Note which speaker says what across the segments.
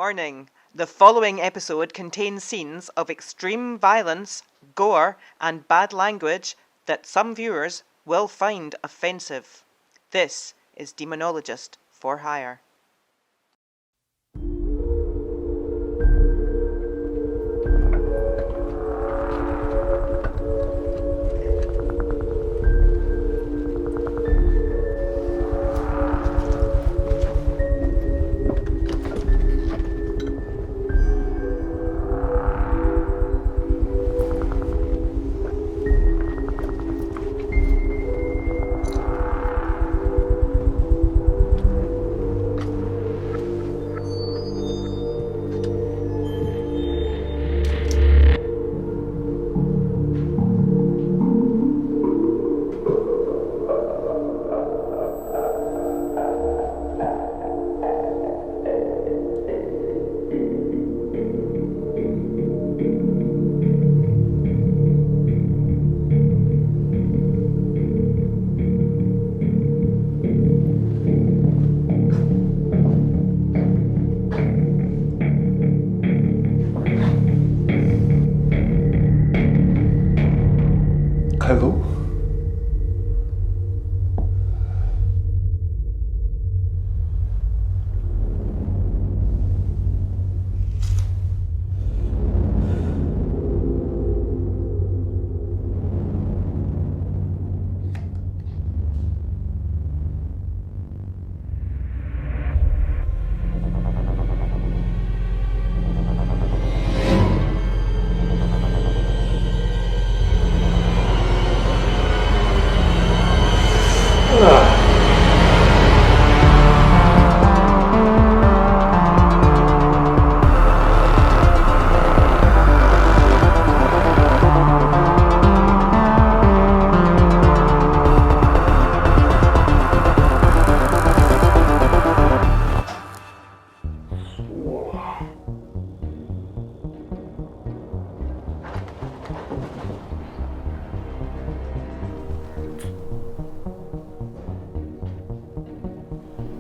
Speaker 1: Warning. The following episode contains scenes of extreme violence, gore, and bad language that some viewers will find offensive. This is Demonologist for Hire.
Speaker 2: Hello?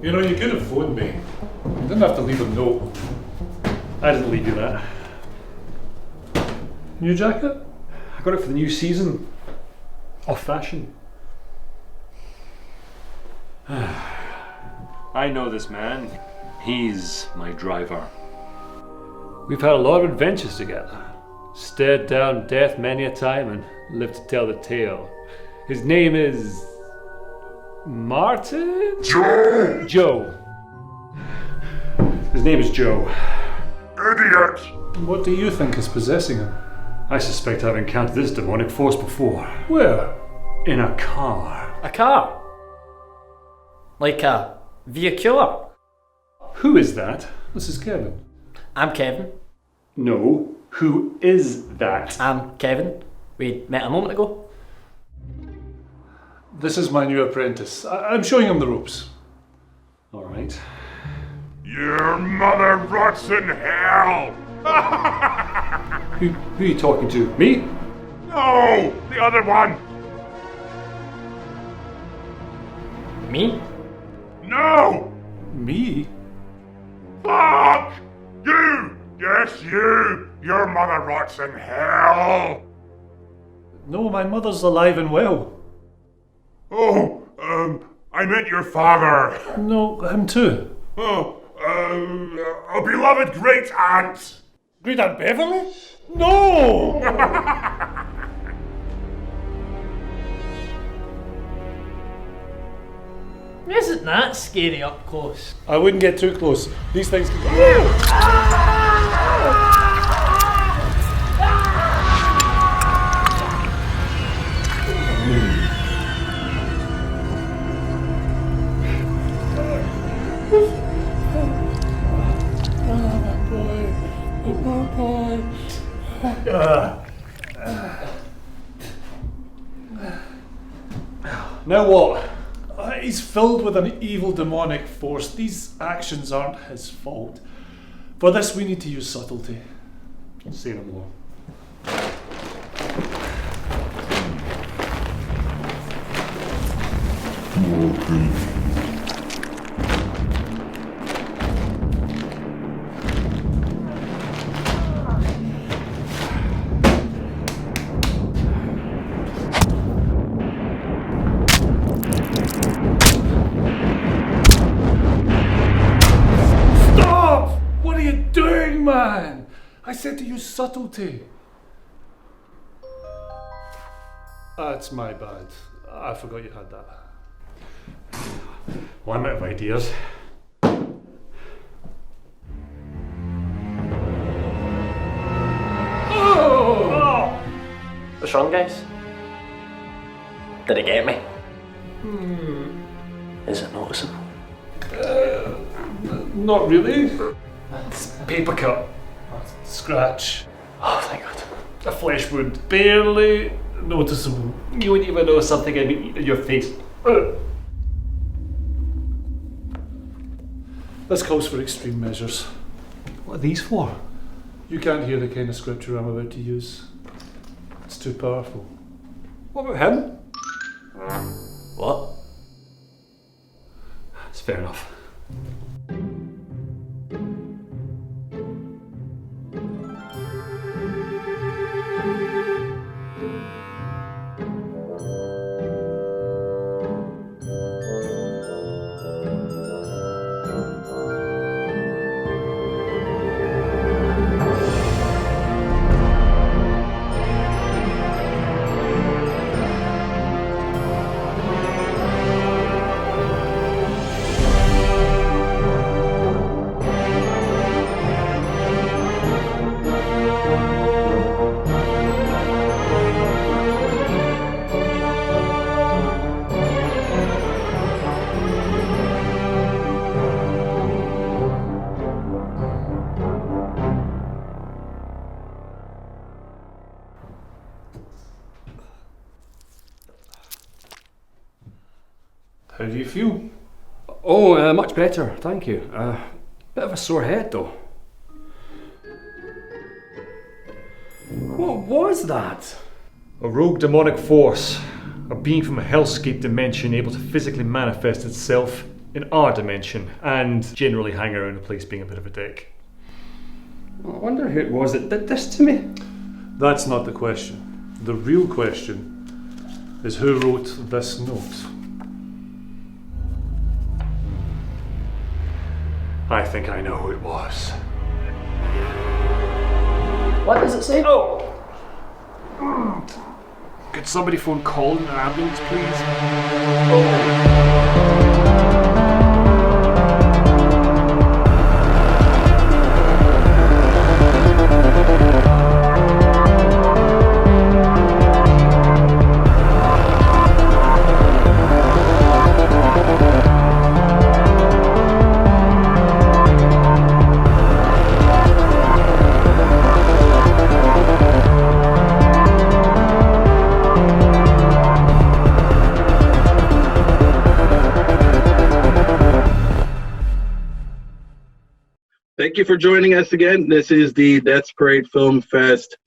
Speaker 3: You know, you could have phoned me. You didn't have to leave a note.
Speaker 4: I didn't leave you that.
Speaker 3: New jacket?
Speaker 4: I got it for the new season. Off fashion. I know this man. He's my driver. We've had a lot of adventures together. Stared down death many a time and lived to tell the tale. His name is... Martin? Joe. His name is Joe.
Speaker 3: Idiot! What do you think is possessing him?
Speaker 4: I suspect I've encountered this demonic force before.
Speaker 3: Where?
Speaker 4: In a car.
Speaker 5: A car? Like a vehicular?
Speaker 4: Who is that?
Speaker 3: This is Kevin.
Speaker 5: I'm Kevin.
Speaker 4: No. Who is that?
Speaker 5: I'm Kevin. We met a moment ago.
Speaker 3: This is my new apprentice. I'm showing him the ropes.
Speaker 4: All right.
Speaker 6: Your mother rots in hell!
Speaker 4: Who are you talking to? Me?
Speaker 6: No! The other one!
Speaker 5: Me?
Speaker 6: No!
Speaker 3: Me?
Speaker 6: Fuck! You! Yes, you! Your mother rots in hell!
Speaker 3: No, my mother's alive and well.
Speaker 6: Oh, I meant your father.
Speaker 3: No, him too.
Speaker 6: Oh, a beloved great aunt.
Speaker 3: Great Aunt Beverly? No!
Speaker 5: Isn't that scary up close?
Speaker 3: I wouldn't get too close. These things can go...
Speaker 4: Now what?
Speaker 3: He's filled with an evil demonic force. These actions aren't his fault. For this we need to use subtlety.
Speaker 4: Say no more.
Speaker 3: Stop! What are you doing, man? I said to use subtlety. That's my bad. I forgot you had that.
Speaker 4: Well, I'm out of ideas.
Speaker 3: Oh!
Speaker 5: What's wrong, guys? Did it get me? Is it noticeable?
Speaker 3: Not really. It's paper cut. Scratch.
Speaker 5: Oh, thank God.
Speaker 3: A flesh wound. Barely noticeable.
Speaker 4: You wouldn't even know something in your face.
Speaker 3: This calls for extreme measures.
Speaker 4: What are these for?
Speaker 3: You can't hear the kind of scripture I'm about to use. It's too powerful.
Speaker 4: What about him?
Speaker 5: What?
Speaker 4: It's fair enough.
Speaker 3: How do you feel?
Speaker 4: Oh, much better, thank you. Bit of a sore head though. What was that? A rogue demonic force. A being from a hellscape dimension able to physically manifest itself in our dimension and generally hang around the place being a bit of a dick. I wonder who it was that did this to me.
Speaker 3: That's not the question. The real question is who wrote this note.
Speaker 4: I think I know who it was.
Speaker 5: What does it say?
Speaker 4: Oh! Could somebody phone Colin an ambulance, please?
Speaker 2: Thank you for joining us again. This is the Death's Parade Film Fest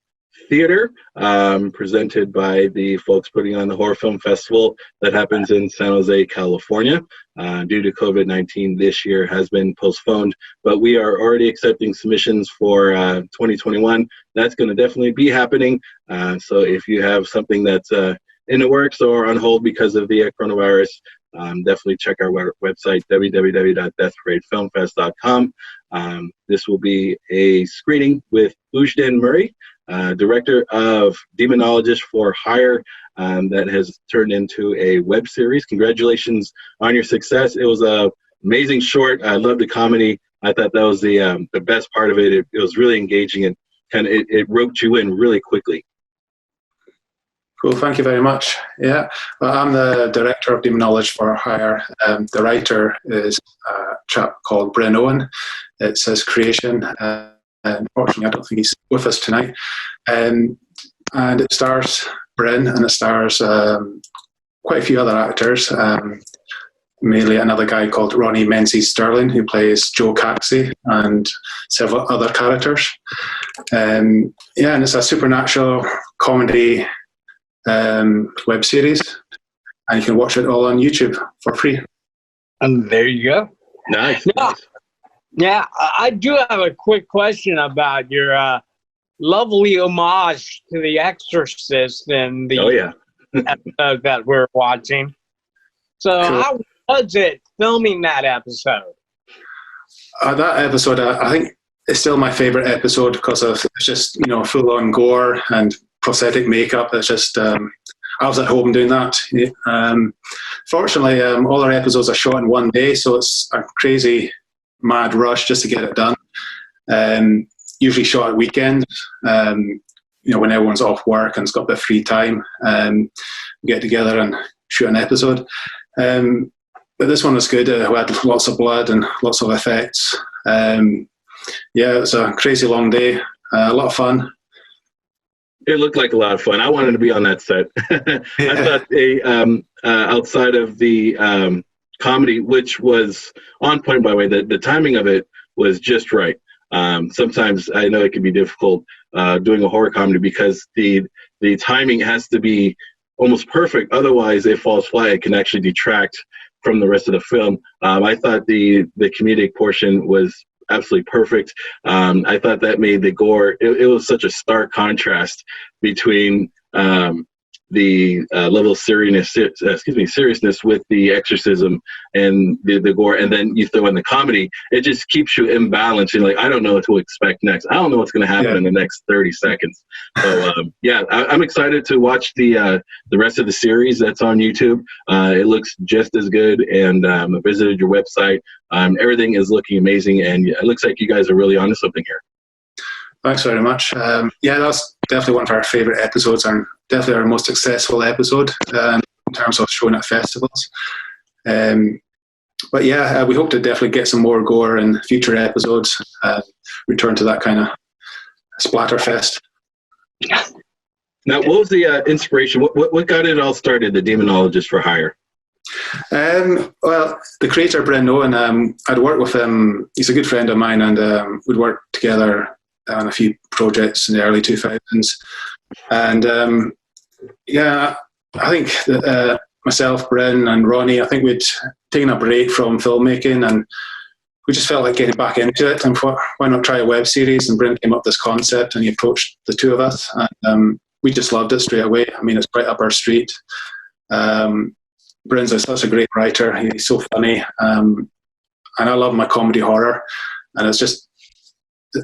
Speaker 2: Theater, presented by the folks putting on the Horror Film Festival that happens in San Jose, California. Due to COVID-19, this year has been postponed, but we are already accepting submissions for 2021. That's going to definitely be happening. So if you have something that's in the works or on hold because of the coronavirus, definitely check our website, www.deathparadefilmfest.com. This will be a screening with Uisdean Murray, director of Demonologist for Hire, that has turned into a web series. Congratulations on your success. It was an amazing short. I loved the comedy. I thought that was the best part of it. It was really engaging and kind of it roped you in really quickly.
Speaker 7: Cool, thank you very much. Yeah, well, I'm the director of Demonologist for Hire. The writer is a chap called Bryn Owen. It's his creation. Unfortunately, I don't think he's with us tonight. And it stars Bryn, and it stars quite a few other actors. Mainly another guy called Ronni Menzies-Stirling, who plays Joe Caxey, and several other characters. And it's a supernatural comedy web series, and you can watch it all on YouTube for free.
Speaker 8: And there you go.
Speaker 2: Nice.
Speaker 8: Yeah, I do have a quick question about your lovely homage to The Exorcist and the episode that we're watching. So
Speaker 7: Cool.
Speaker 8: how was it filming that episode?
Speaker 7: That episode, I think, is still my favourite episode because of it's just full-on gore and prosthetic makeup. It's just I was at home doing that. Fortunately, all our episodes are shot in one day, so it's a crazy, mad rush just to get it done. Usually shot at weekends, when everyone's off work and it's got a bit of free time, we get together and shoot an episode. But this one was good. We had lots of blood and lots of effects. It was a crazy long day. A lot of fun.
Speaker 2: It looked like a lot of fun. I wanted to be on that set. I thought outside of the comedy, which was on point, by the way, the timing of it was just right. Sometimes I know it can be difficult doing a horror comedy because the timing has to be almost perfect. Otherwise, it falls flat. It can actually detract from the rest of the film. I thought the comedic portion was absolutely perfect. I thought that made the gore, it was such a stark contrast between the level of seriousness with the exorcism and the gore, and then you throw in the comedy. It just keeps you in balance. You're like, I don't know what to expect next. I don't know what's going to happen in the next 30 seconds. So I'm excited to watch the rest of the series that's on YouTube. It looks just as good, and I visited your website. Everything is looking amazing, and it looks like you guys are really onto something here.
Speaker 7: Thanks very much. That's definitely one of our favourite episodes, and definitely our most successful episode in terms of showing at festivals. We hope to definitely get some more gore in future episodes, return to that kind of splatterfest.
Speaker 2: Now, what was the inspiration? What got it all started, the Demonologist for Hire?
Speaker 7: Well, the creator, Bryn, Owen, I'd worked with him. He's a good friend of mine, and we'd worked together on a few projects in the early 2000s. And I think that myself, Bryn, and Ronni, I think we'd taken a break from filmmaking, and we just felt like getting back into it. And why not try a web series? And Bryn came up with this concept, and he approached the two of us, and we just loved it straight away. I mean, it's right up our street. Bryn's such a great writer. He's so funny, and I love my comedy horror, and it's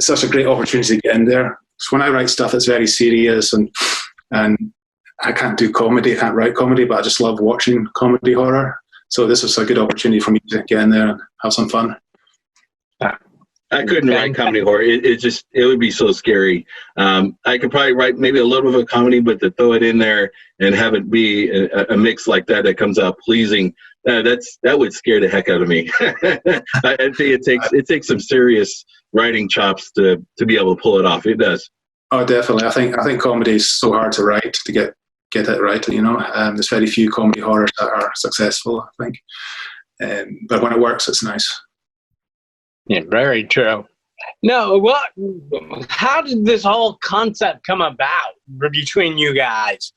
Speaker 7: such a great opportunity to get in there. So when I write stuff, it's very serious, and I can't do comedy, I can't write comedy, but I just love watching comedy horror. So this was a good opportunity for me to get in there and have some fun.
Speaker 2: I couldn't write comedy horror. It would be so scary. I could probably write maybe a little bit of a comedy, but to throw it in there and have it be a mix like that comes out pleasing, that would scare the heck out of me. I think it takes some serious writing chops to be able to pull it off. It does.
Speaker 7: Oh, definitely. I think comedy is so hard to write, to get it right. There's very few comedy horrors that are successful, I think. But when it works, it's nice.
Speaker 8: Yeah, very true. No, how did this whole concept come about between you guys?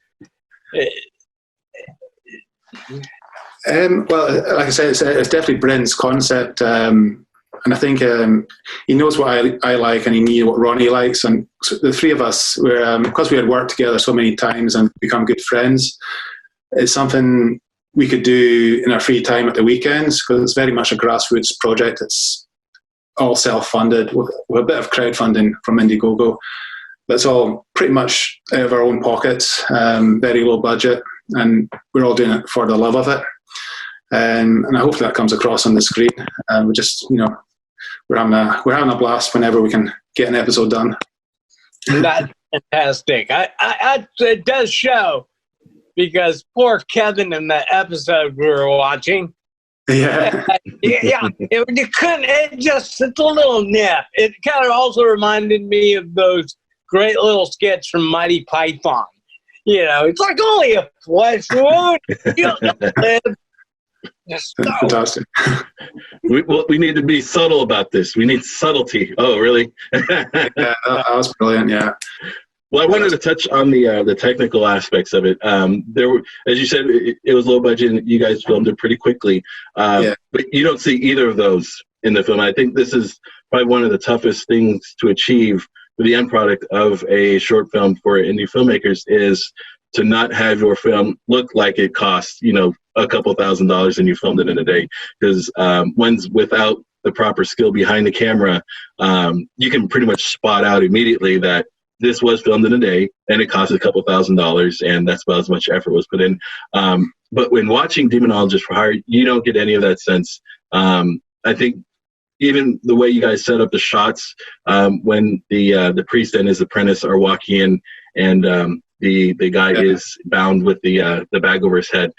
Speaker 7: Well, like I said, it's definitely Bryn's concept, and I think he knows what I like, and he knew what Ronni likes, and so the three of us were, because we had worked together so many times and become good friends, it's something we could do in our free time at the weekends, because it's very much a grassroots project. It's all self-funded with a bit of crowdfunding from Indiegogo, but it's all pretty much out of our own pockets, very low budget, and we're all doing it for the love of it. And I hope that comes across on the screen. We just, we're having a blast whenever we can get an episode done.
Speaker 8: That's fantastic. It does show, because poor Kevin in that episode we were watching.
Speaker 7: Yeah.
Speaker 8: It's a little nip. It kind of also reminded me of those great little skits from Mighty Python. It's like only a flesh wound. You don't live.
Speaker 7: Fantastic.
Speaker 2: We need to be subtle about this. We need subtlety. Oh, really?
Speaker 7: Yeah, that was brilliant. Yeah.
Speaker 2: Well, I wanted to touch on the technical aspects of it. There were, as you said, it was low budget, and you guys filmed it pretty quickly. But you don't see either of those in the film. I think this is probably one of the toughest things to achieve for the end product of a short film for indie filmmakers, is to not have your film look like it costs, a couple $1,000s and you filmed it in a day. Because ones without the proper skill behind the camera, you can pretty much spot out immediately that this was filmed in a day and it cost a couple $1,000s, and that's about as much effort was put in. But when watching Demonologist for Hire, you don't get any of that sense. I think even the way you guys set up the shots, when the priest and his apprentice are walking in, and the guy is bound with the bag over his head.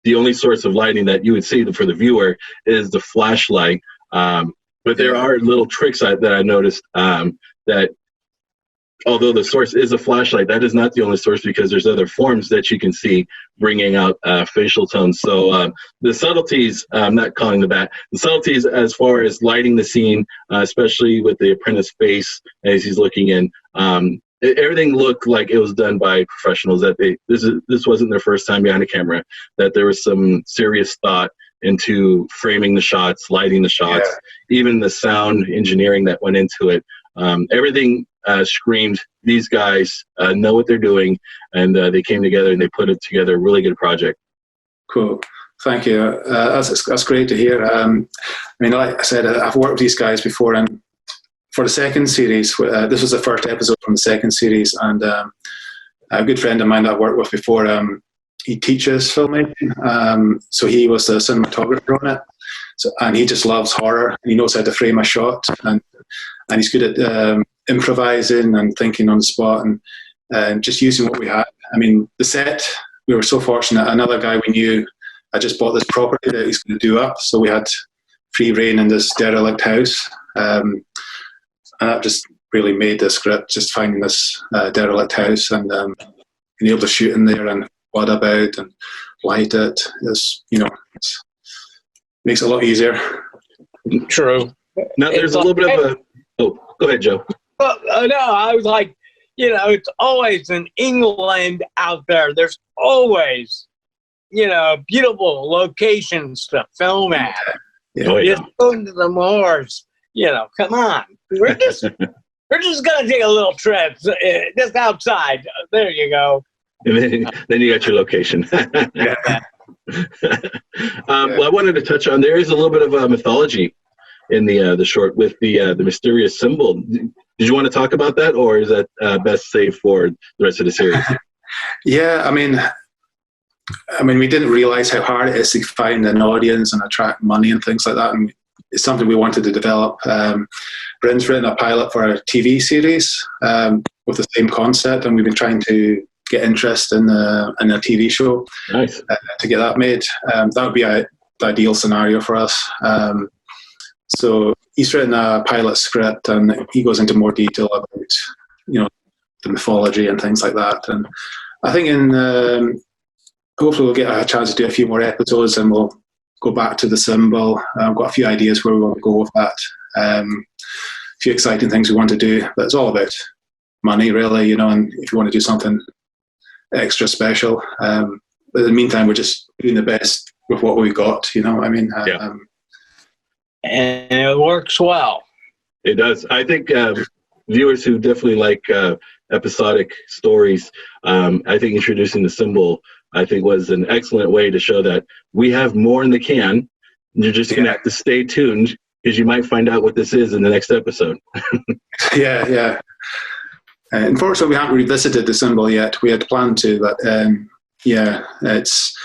Speaker 2: The only source of lighting that you would see for the viewer is the flashlight. But there are little tricks that I noticed, that although the source is a flashlight, that is not the only source, because there's other forms that you can see bringing out facial tones. So the subtleties, I'm not calling the subtleties as far as lighting the scene, especially with the apprentice face as he's looking in, everything looked like it was done by professionals. That this wasn't their first time behind a camera. That there was some serious thought into framing the shots, lighting the shots, even the sound engineering that went into it. Everything screamed, these guys know what they're doing, and they came together and they put it together a really good project.
Speaker 7: Cool. Thank you. That's great to hear. I mean, like I said, I've worked with these guys before, and for the second series, this was the first episode from the second series, and a good friend of mine that I've worked with before, he teaches filmmaking, so he was the cinematographer on it, and he just loves horror, and he knows how to frame a shot, and he's good at improvising and thinking on the spot, and just using what we had. I mean, the set, we were so fortunate. Another guy we knew had just bought this property that he's going to do up, so we had free reign in this derelict house, and that just really made the script, just finding this derelict house and being able to shoot in there and what about and light it. It's, makes it a lot easier.
Speaker 8: True.
Speaker 2: Now there's a little bit of a... Oh, go ahead, Joe.
Speaker 8: No, I was like, it's always in England out there. There's always, beautiful locations to film at. Just going to the moors. Come on. We're just gonna take a little trip, just outside. There you go.
Speaker 2: And then you got your location. Well, I wanted to touch on, there is a little bit of mythology in the short with the mysterious symbol. Did you want to talk about that, or is that best saved for the rest of the series?
Speaker 7: Yeah, I mean, we didn't realize how hard it is to find an audience and attract money and things like that, and it's something we wanted to develop. Bryn's written a pilot for a TV series with the same concept, and we've been trying to get interest in a TV show.
Speaker 2: Nice.
Speaker 7: To get that made. That would be the ideal scenario for us. So he's written a pilot script, and he goes into more detail about the mythology and things like that. And I think hopefully we'll get a chance to do a few more episodes, and we'll go back to the symbol. I've got a few ideas where we want to go with that. A few exciting things we want to do, but it's all about money, really, and if you want to do something extra special. But in the meantime, we're just doing the best with what we've got,
Speaker 8: and it works well.
Speaker 2: It does. I think viewers who definitely like episodic stories, I think introducing the symbol, I think, was an excellent way to show that we have more in the can. You're just going to have to stay tuned, because you might find out what this is in the next episode.
Speaker 7: Yeah. Unfortunately, we haven't revisited the symbol yet. We had planned to, but it's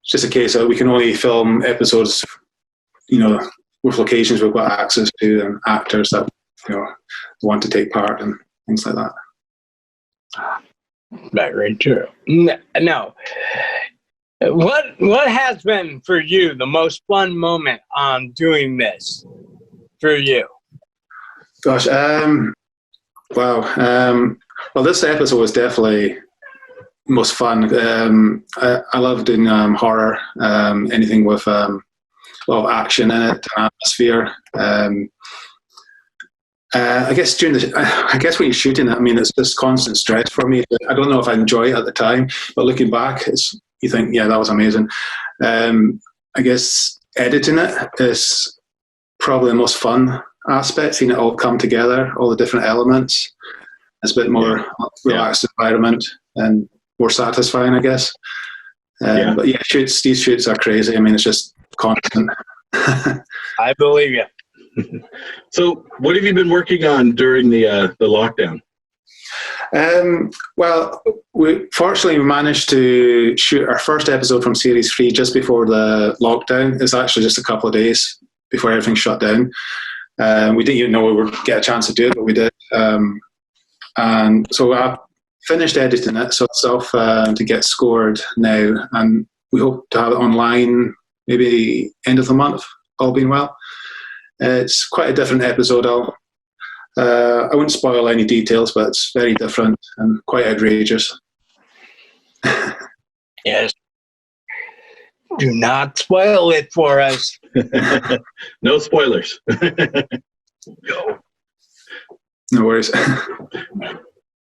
Speaker 7: just a case of we can only film episodes, with locations we've got access to and actors that want to take part and things like that.
Speaker 8: Very true. No. What has been for you the most fun moment on doing this for you?
Speaker 7: Gosh, wow. Well, this episode was definitely most fun. I love doing horror, anything with a lot of action in it, atmosphere. I guess when you're shooting it, it's just constant stress for me. I don't know if I enjoy it at the time, but looking back, you think, yeah, that was amazing. I guess editing it is probably the most fun aspect, seeing it all come together, all the different elements. It's a bit more relaxed environment and more satisfying, I guess. But yeah, these shoots are crazy. It's just constant.
Speaker 8: I believe you.
Speaker 2: So, what have you been working on during the lockdown?
Speaker 7: Well, we managed to shoot our first episode from series 3 just before the lockdown. It's actually just a couple of days before everything shut down. We didn't even know we would get a chance to do it, but we did. And so I finished editing it, so it's off to get scored now, and we hope to have it online maybe end of the month, all being well. It's quite a different episode. I won't spoil any details, but it's very different and quite outrageous.
Speaker 8: Yes. Do not spoil it for us.
Speaker 2: No spoilers.
Speaker 7: No worries.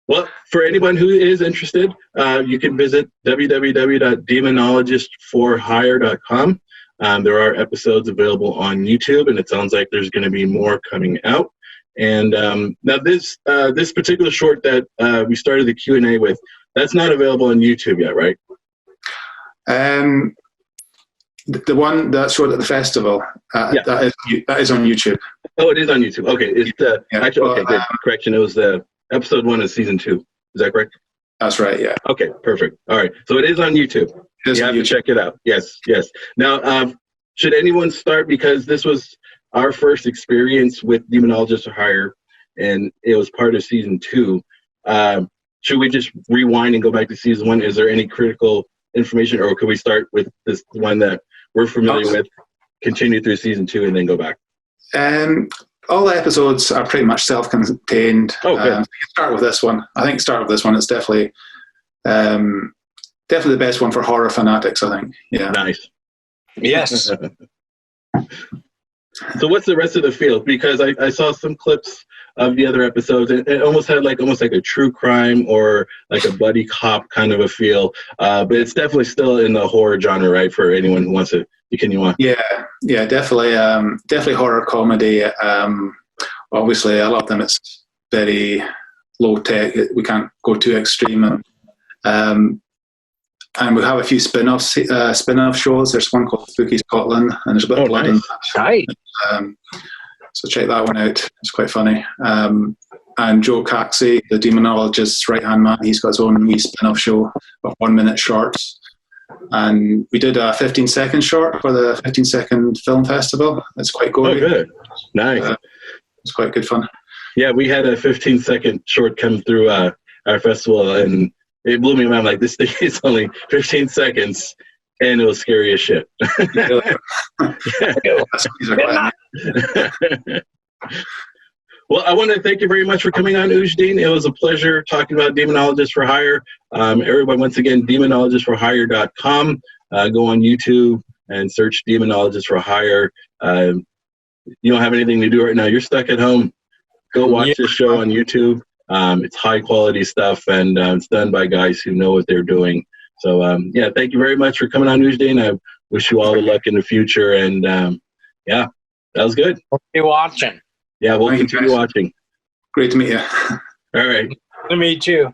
Speaker 2: Well, for anyone who is interested, you can visit www.demonologistforhire.com. There are episodes available on YouTube, and it sounds like there's going to be more coming out. And now this particular short that we started the Q&A with, that's not available on YouTube yet, right?
Speaker 7: The one that showed at the festival,
Speaker 2: Yeah.
Speaker 7: that is on YouTube.
Speaker 2: Oh, it is on YouTube. Okay, it's actually okay. Good correction. It was the episode 1 of season 2. Is that correct?
Speaker 7: That's right. Yeah.
Speaker 2: Okay, perfect. All right, so it is on YouTube. You have to check it out. Yes. Now, should anyone start, because this was our first experience with Demonologist for Hire, and it was part of season 2. Should we just rewind and go back to season 1? Is there any critical information, or could we start with this one that we're familiar with, continue through season 2, and then go back?
Speaker 7: All the episodes are pretty much self-contained.
Speaker 2: Oh, good.
Speaker 7: Start with this one. I think start with this one. It's definitely the best one for horror fanatics, I think. Yeah.
Speaker 2: Nice.
Speaker 8: Yes.
Speaker 2: So what's the rest of the feel? Because I saw some clips of the other episodes, and it almost had almost like a true crime or like a buddy cop kind of a feel. But it's definitely still in the horror genre, right? For anyone who wants to continue on.
Speaker 7: Yeah, definitely. Definitely horror comedy. Obviously, a lot of them it's very low tech. We can't go too extreme. And we have a few spin-off shows. There's one called Spooky Scotland, and there's a bit of blood in that.
Speaker 8: Right.
Speaker 7: So check that one out. It's quite funny. And Joe Caxey, the demonologist's right-hand man, he's got his own wee spin-off show of 1-minute shorts. And we did a 15-second short for the 15-second film festival. It's quite gory.
Speaker 2: Oh, good. Nice.
Speaker 7: It's quite good fun.
Speaker 2: Yeah, we had a 15-second short come through our festival, and it blew me away. I'm like, this thing is only 15 seconds, and it was scary as shit. Well, I want to thank you very much for coming on, Uisdean. It was a pleasure talking about Demonologist for Hire. Everyone, once again, demonologistforhire.com. Go on YouTube and search Demonologist for Hire. You don't have anything to do right now. You're stuck at home. Go watch this show on YouTube. It's high quality stuff, and it's done by guys who know what they're doing. So, thank you very much for coming on Uisdean. I wish you all the luck in the future. And that was good.
Speaker 8: We'll be watching.
Speaker 2: Yeah, we'll continue watching.
Speaker 7: Great to meet you.
Speaker 2: All right.
Speaker 8: To meet you.